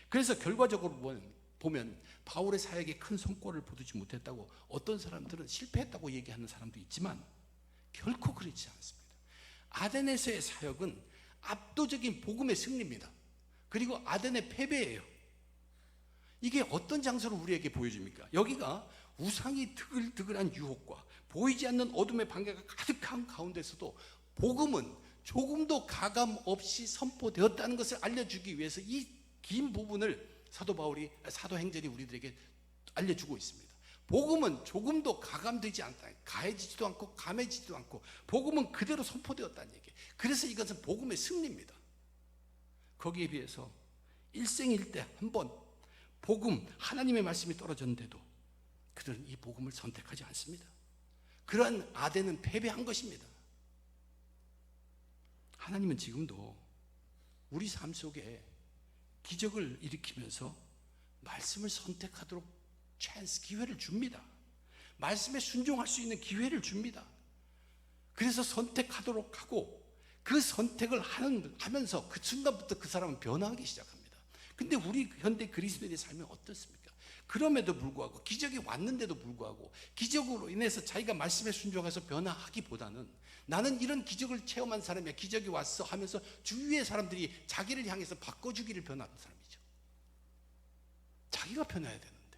그래서 결과적으로 보면 바울의 사역에 큰 성과를 거두지 못했다고, 어떤 사람들은 실패했다고 얘기하는 사람도 있지만 결코 그렇지 않습니다. 아덴에서의 사역은 압도적인 복음의 승리입니다. 그리고 아덴의 패배예요. 이게 어떤 장소를 우리에게 보여줍니까? 여기가 우상이 드글드글한 유혹과 보이지 않는 어둠의 반개가 가득한 가운데서도 복음은 조금도 가감 없이 선포되었다는 것을 알려주기 위해서 이 긴 부분을 사도행전이 우리들에게 알려주고 있습니다. 복음은 조금도 가감되지 않다. 가해지지도 않고 감해지지도 않고 복음은 그대로 선포되었다는 얘기예요. 그래서 이것은 복음의 승리입니다. 거기에 비해서 일생일대 한 번 복음, 하나님의 말씀이 떨어졌는데도 그들은 이 복음을 선택하지 않습니다. 그러한 아덴은 패배한 것입니다. 하나님은 지금도 우리 삶 속에 기적을 일으키면서 말씀을 선택하도록 기회를 줍니다. 말씀에 순종할 수 있는 기회를 줍니다. 그래서 선택하도록 하고 그 선택을 하면서 그 순간부터 그 사람은 변화하기 시작합니다. 근데 우리 현대 그리스도인의 삶은 어떻습니까? 그럼에도 불구하고 기적이 왔는데도 불구하고 기적으로 인해서 자기가 말씀에 순종해서 변화하기보다는 나는 이런 기적을 체험한 사람이야. 기적이 왔어 하면서 주위의 사람들이 자기를 향해서 바꿔주기를 변하는 사람이죠. 자기가 변해야 되는데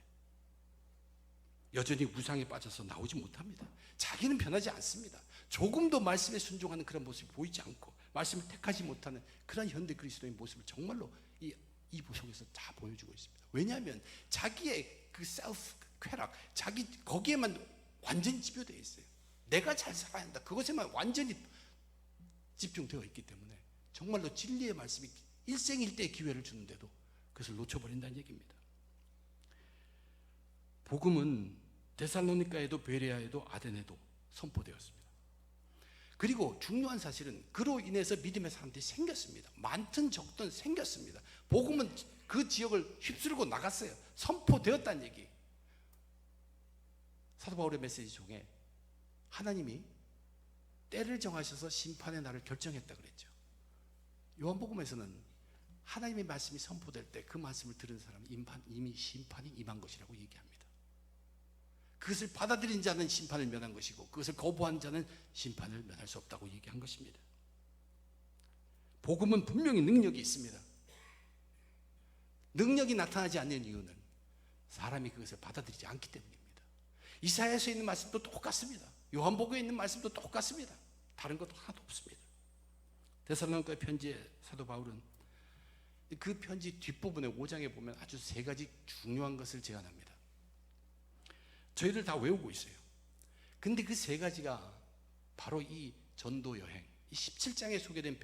여전히 우상에 빠져서 나오지 못합니다. 자기는 변하지 않습니다. 조금도 말씀에 순종하는 그런 모습이 보이지 않고 말씀을 택하지 못하는 그런 현대 그리스도의 모습을 정말로 이 속에서 다 보여주고 있습니다. 왜냐하면 자기의 그 셀프 쾌락, 자기 거기에만 완전히 집요되어 있어요. 내가 잘 살아야 한다. 그것에만 완전히 집중되어 있기 때문에 정말로 진리의 말씀이 일생일대의 기회를 주는데도 그것을 놓쳐버린다는 얘기입니다. 복음은 데살로니가에도 베레아에도 아덴에도 선포되었습니다. 그리고 중요한 사실은 그로 인해서 믿음의 사람들이 생겼습니다. 많든 적든 생겼습니다. 복음은 그 지역을 휩쓸고 나갔어요. 선포되었다는 얘기. 사도 바울의 메시지 중에 하나님이 때를 정하셔서 심판의 날을 결정했다 그랬죠. 요한복음에서는 하나님의 말씀이 선포될 때 그 말씀을 들은 사람은 이미 심판이 임한 것이라고 얘기합니다. 그것을 받아들인 자는 심판을 면한 것이고 그것을 거부한 자는 심판을 면할 수 없다고 얘기한 것입니다. 복음은 분명히 능력이 있습니다. 능력이 나타나지 않는 이유는 사람이 그것을 받아들이지 않기 때문입니다. 이사야서에 있는 말씀도 똑같습니다. 요한복음에 있는 말씀도 똑같습니다. 다른 것도 하나도 없습니다. 데살로니가 편지의 사도 바울은 그 편지 뒷부분에 5장에 보면 아주 3가지 중요한 것을 제안합니다. 저희들 다 외우고 있어요. 근데 그 3가지가 바로 이 전도 여행, 이 17장에 소개된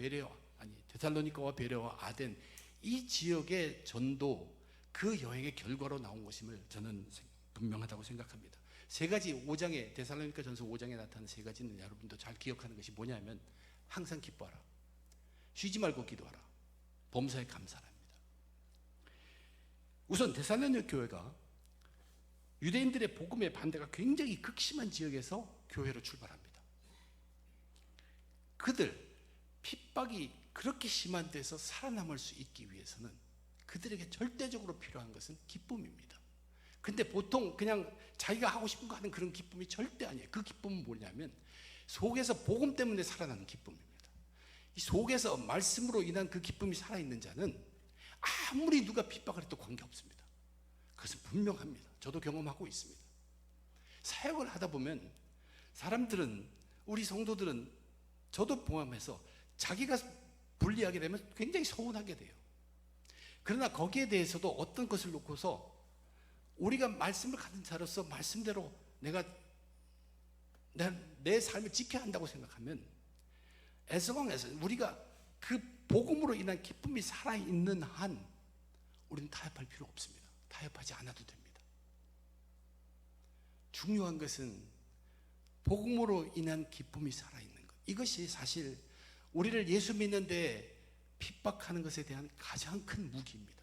데살로니가와 베레아와 아덴 이 지역의 전도 그 여행의 결과로 나온 것임을 저는 분명하다고 생각합니다. 3가지 5장에 데살로니가 전서 5장에 나타나는 3가지는 여러분도 잘 기억하는 것이 뭐냐면 항상 기뻐하라, 쉬지 말고 기도하라, 범사에 감사합니다. 우선 데살로니가 교회가 유대인들의 복음의 반대가 굉장히 극심한 지역에서 교회로 출발합니다. 그들 핍박이 그렇게 심한 데서 살아남을 수 있기 위해서는 그들에게 절대적으로 필요한 것은 기쁨입니다. 근데 보통 그냥 자기가 하고 싶은 거 하는 그런 기쁨이 절대 아니에요. 그 기쁨은 뭐냐면 속에서 복음 때문에 살아나는 기쁨입니다. 이 속에서 말씀으로 인한 그 기쁨이 살아있는 자는 아무리 누가 핍박을 해도 관계없습니다. 그것은 분명합니다. 저도 경험하고 있습니다. 사역을 하다 보면 사람들은, 우리 성도들은 저도 포함해서 자기가 불리하게 되면 굉장히 서운하게 돼요. 그러나 거기에 대해서도 어떤 것을 놓고서 우리가 말씀을 가진 자로서 말씀대로 내가 내 삶을 지켜야 한다고 생각하면 as long as 우리가 그 복음으로 인한 기쁨이 살아있는 한 우리는 타협할 필요 없습니다. 타협하지 않아도 됩니다. 중요한 것은 복음으로 인한 기쁨이 살아있는 것. 이것이 사실 우리를 예수 믿는데 핍박하는 것에 대한 가장 큰 무기입니다.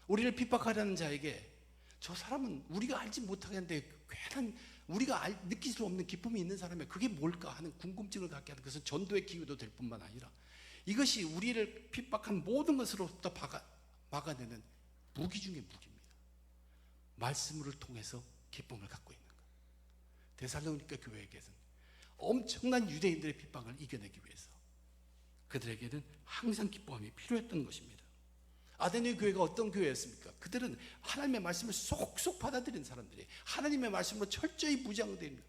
우리를 핍박하려는 자에게 저 사람은 우리가 알지 못하겠는데 괜한 우리가 느낄 수 없는 기쁨이 있는 사람이 그게 뭘까 하는 궁금증을 갖게 하는 것은 전도의 기회도 될 뿐만 아니라 이것이 우리를 핍박한 모든 것으로부터 막아내는 무기 중의 무기입니다. 말씀을 통해서 기쁨을 갖고 있는 것. 데살로니가 교회에게는 엄청난 유대인들의 핍박을 이겨내기 위해서 그들에게는 항상 기쁨이 필요했던 것입니다. 아덴의 교회가 어떤 교회였습니까? 그들은 하나님의 말씀을 쏙쏙 받아들인 사람들이 하나님의 말씀으로 철저히 무장된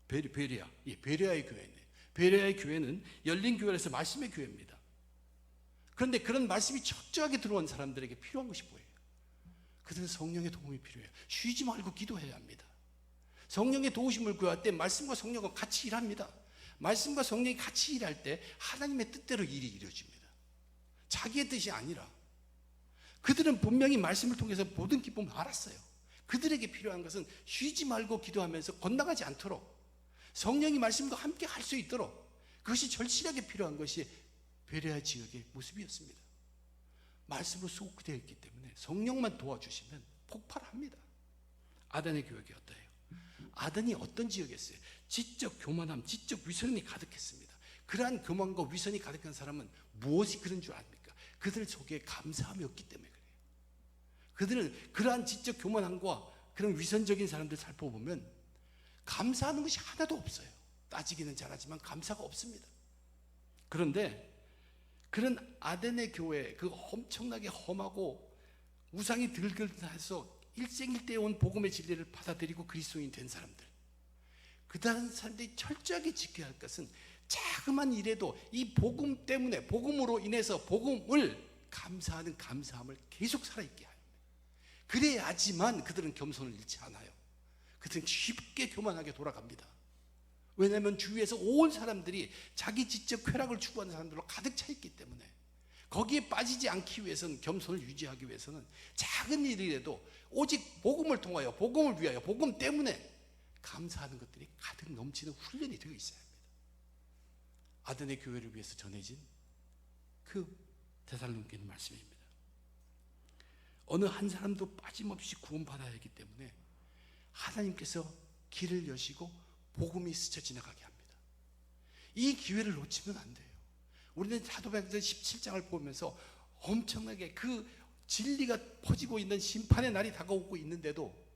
베레아의 교회네. 베레아의 교회는 열린 교회에서 말씀의 교회입니다. 그런데 그런 말씀이 철저하게 들어온 사람들에게 필요한 것이 뭐예요? 그들은 성령의 도움이 필요해요. 쉬지 말고 기도해야 합니다. 성령의 도우심을 구할 때 말씀과 성령과 같이 일합니다. 말씀과 성령이 같이 일할 때 하나님의 뜻대로 일이 이루어집니다. 자기의 뜻이 아니라 그들은 분명히 말씀을 통해서 모든 기쁨을 알았어요. 그들에게 필요한 것은 쉬지 말고 기도하면서 건너가지 않도록 성령이 말씀과 함께 할 수 있도록 그것이 절실하게 필요한 것이 베레아 지역의 모습이었습니다. 말씀으로 소크되어 있기 때문에 성령만 도와주시면 폭발합니다. 아덴의 교회가 어때요? 아덴이 어떤 지역이었어요? 지적 교만함, 지적 위선이 가득했습니다. 그러한 교만과 위선이 가득한 사람은 무엇이 그런 줄 압니까? 그들 속에 감사함이 없기 때문에 그래요. 그들은 그러한 지적 교만함과 그런 위선적인 사람들 살펴보면 감사하는 것이 하나도 없어요. 따지기는 잘하지만 감사가 없습니다. 그런데 그런 아덴의 교회, 그 엄청나게 험하고 우상이 들글해서 일생일대에 온 복음의 진리를 받아들이고 그리스도인 된 사람들, 그 다른 사람들이 철저하게 지켜야 할 것은 자그만 일에도 이 복음 때문에, 복음으로 인해서 복음을 감사하는 감사함을 계속 살아있게 합니다. 그래야지만 그들은 겸손을 잃지 않아요. 그들은 쉽게 교만하게 돌아갑니다. 왜냐하면 주위에서 온 사람들이 자기 지적 쾌락을 추구하는 사람들로 가득 차 있기 때문에, 거기에 빠지지 않기 위해서는, 겸손을 유지하기 위해서는 작은 일이라도 오직 복음을 통하여, 복음을 위하여, 복음 때문에 감사하는 것들이 가득 넘치는 훈련이 되어 있어야 합니다. 아덴의 교회를 위해서 전해진 그 데살로니가 말씀입니다. 어느 한 사람도 빠짐없이 구원받아야 하기 때문에 하나님께서 길을 여시고 복음이 스쳐 지나가게 합니다. 이 기회를 놓치면 안 돼요. 우리는 사도행전 17장을 보면서 엄청나게 그 진리가 퍼지고 있는 심판의 날이 다가오고 있는데도,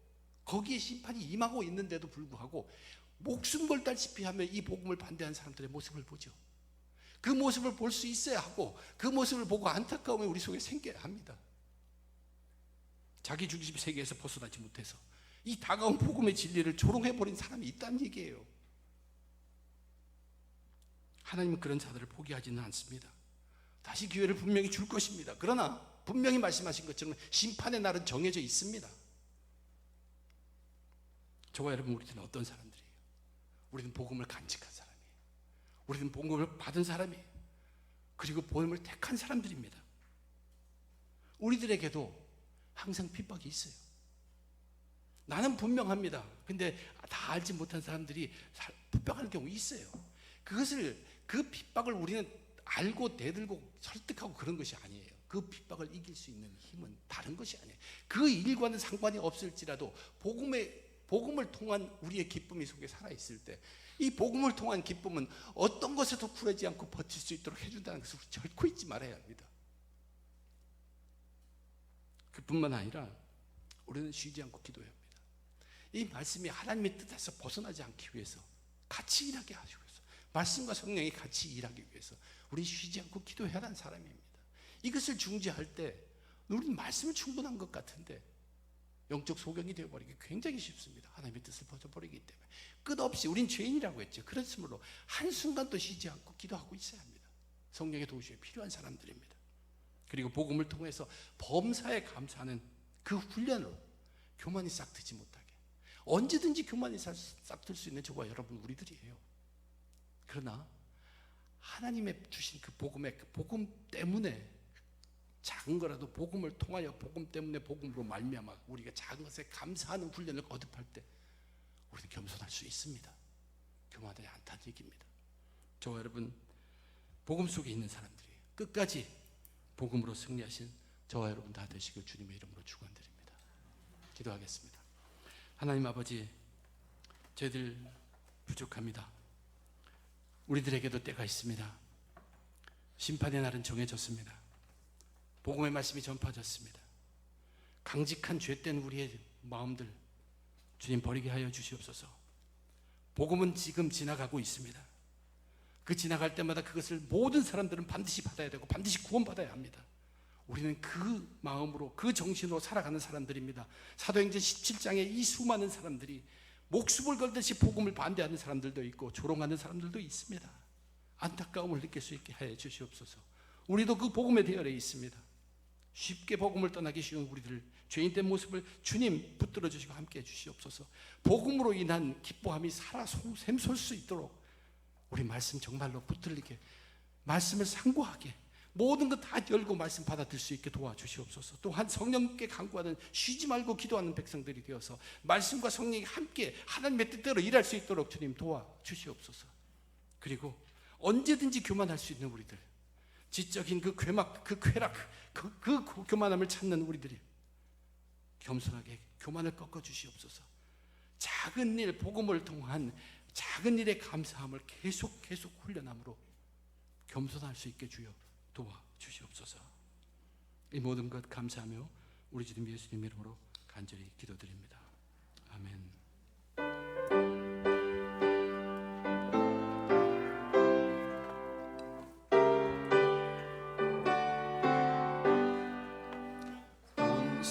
거기에 심판이 임하고 있는데도 불구하고 목숨 걸다시피 하며 이 복음을 반대하는 사람들의 모습을 보죠. 그 모습을 볼 수 있어야 하고, 그 모습을 보고 안타까움이 우리 속에 생겨야 합니다. 자기 중심 세계에서 벗어나지 못해서 이 다가온 복음의 진리를 조롱해버린 사람이 있다는 얘기예요. 하나님은 그런 자들을 포기하지는 않습니다. 다시 기회를 분명히 줄 것입니다. 그러나 분명히 말씀하신 것처럼 심판의 날은 정해져 있습니다. 저와 여러분, 우리는 어떤 사람들이에요? 우리는 복음을 간직한 사람이에요. 우리는 복음을 받은 사람이에요. 그리고 복음을 택한 사람들입니다. 우리들에게도 항상 핍박이 있어요. 나는 분명합니다. 근데 다 알지 못한 사람들이 핍박하는 경우 있어요. 그 핍박을 우리는 알고 대들고 설득하고 그런 것이 아니에요. 그 핍박을 이길 수 있는 힘은 다른 것이 아니에요. 그 일과는 상관이 없을지라도 복음을 통한 우리의 기쁨이 속에 살아있을 때, 이 복음을 통한 기쁨은 어떤 것에도 굴하지 않고 버틸 수 있도록 해준다는 것을 결코 잊지 말아야 합니다. 그뿐만 아니라 우리는 쉬지 않고 기도해야 합니다. 이 말씀이 하나님의 뜻에서 벗어나지 않기 위해서, 같이 일하게 하시고, 말씀과 성령이 같이 일하기 위해서 우리 쉬지 않고 기도해야 하는 사람입니다. 이것을 중지할 때 우리는 말씀은 충분한 것 같은데 영적 소경이 되어버리기 굉장히 쉽습니다. 하나님의 뜻을 벗어버리기 때문에. 끝없이, 우린 죄인이라고 했죠. 그렇으므로 한순간도 쉬지 않고 기도하고 있어야 합니다. 성령의 도우심이 필요한 사람들입니다. 그리고 복음을 통해서 범사에 감사하는 그 훈련으로 교만이 싹트지 못하게, 언제든지 교만이 싹틀 수 있는 저와 여러분 우리들이에요. 그러나 하나님의 주신 그 복음의, 그 복음 때문에, 작은 거라도 복음을 통하여, 복음 때문에, 복음으로 말미암아 우리가 작은 것에 감사하는 훈련을 거듭할 때 우리는 겸손할 수 있습니다. 교만하지 않다는 얘기입니다. 저와 여러분, 복음 속에 있는 사람들이에요. 끝까지 복음으로 승리하신 저와 여러분 다 되시길 주님의 이름으로 축원드립니다. 기도하겠습니다. 하나님 아버지, 저희들 부족합니다. 우리들에게도 때가 있습니다. 심판의 날은 정해졌습니다. 복음의 말씀이 전파졌습니다. 강직한 죄된 우리의 마음들 주님 버리게 하여 주시옵소서. 복음은 지금 지나가고 있습니다. 그 지나갈 때마다 그것을 모든 사람들은 반드시 받아야 되고 반드시 구원받아야 합니다. 우리는 그 마음으로, 그 정신으로 살아가는 사람들입니다. 사도행전 17장에 이 수많은 사람들이 목숨을 걸듯이 복음을 반대하는 사람들도 있고 조롱하는 사람들도 있습니다. 안타까움을 느낄 수 있게 해 주시옵소서. 우리도 그 복음의 대열에 있습니다. 쉽게 복음을 떠나기 쉬운 우리들, 죄인된 모습을 주님 붙들어 주시고 함께 해 주시옵소서. 복음으로 인한 기뻐함이 살아 샘솟을 수 있도록 우리 말씀 정말로 붙들리게, 말씀을 상고하게, 모든 것 다 열고 말씀 받아들일 수 있게 도와주시옵소서. 또한 성령께 간구하는, 쉬지 말고 기도하는 백성들이 되어서 말씀과 성령이 함께 하나님의 뜻대로 일할 수 있도록 주님 도와주시옵소서. 그리고 언제든지 교만할 수 있는 우리들, 지적인 그 쾌락, 그 교만함을 찾는 우리들이 겸손하게 교만을 꺾어 주시옵소서. 작은 일, 복음을 통한 작은 일에 감사함을 계속 훈련함으로 겸손할 수 있게 주여 도와주시옵소서. 이 모든 것 감사하며 우리 주님 예수님 이름으로 간절히 기도드립니다. 아멘.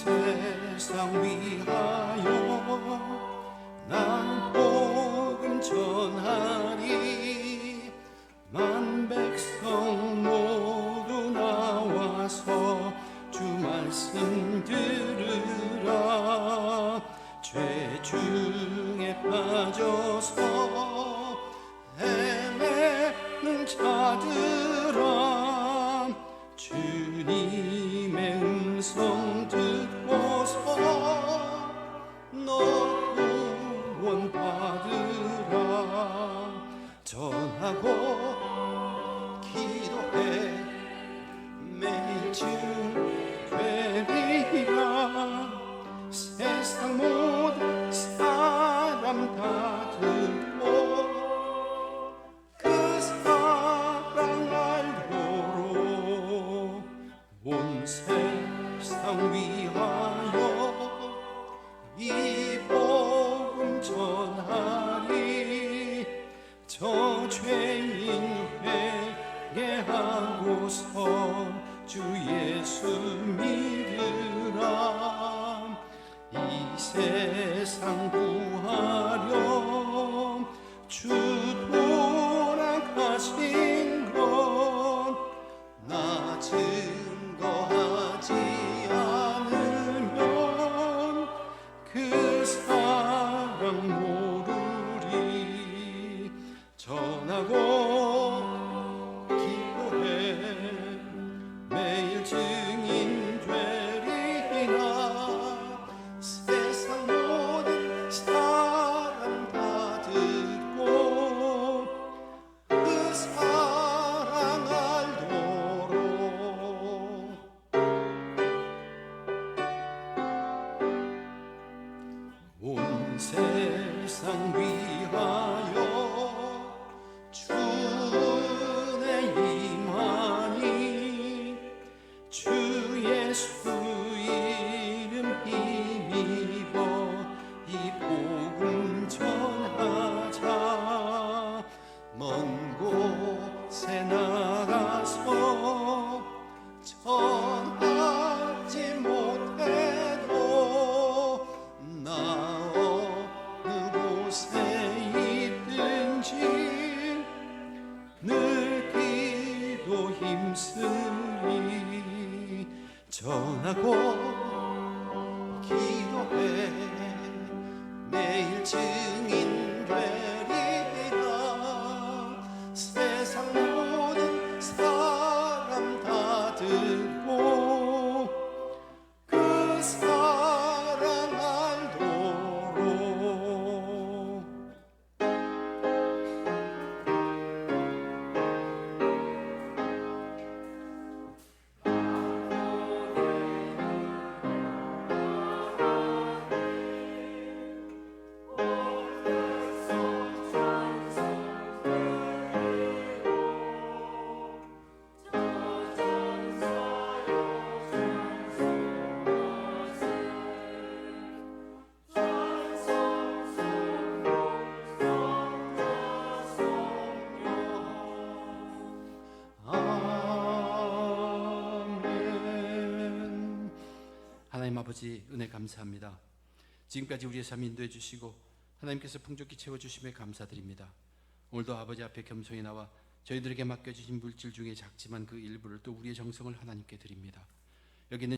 세상 위하여 난 복음 전하리. 만 백성 모두 나와서 주 말씀 들으라. 죄 중에 빠져서 헤매는 자들아, 주님의 음성 듣고서 너 구원 받으라. 전하고 기도해 매일 증되리라. 세상 모든 사람 다 듣고 그 사랑 알도록 온 세상 위하여 이 복음 전하리. 저 죄인 회개하고서 주 예수 믿으라. 이 세상 구하려 주 돌아가신 것 나 증거하지 않으면 그 사랑 모르리. 전하고 기도해 매일 증인 되리라. 세상 모든 사람 다 듣고 그 사랑 알도록 온 세상 위하여 주의 임하니. 주 예수 이름 힘입어 이 복음 전하자. 먼 곳에 나가서 전하지 못해도 나 어느 곳에 있든지 늘 기도 힘쓰리. 전하고 기도해 매일 증인 되리라. 세상 모든 사람 다 듣고 그 사랑 알도록 아멘. 하나님 아버지 은혜 감사합니다. 지금까지 우리의 삶 인도해 주시고 하나님께서 풍족히 채워주심에 감사드립니다. 오늘도 아버지 앞에 겸손히 나와 저희들에게 맡겨주신 물질 중에 작지만 그 일부를 또 우리의 정성을 하나님께 드립니다. 여기는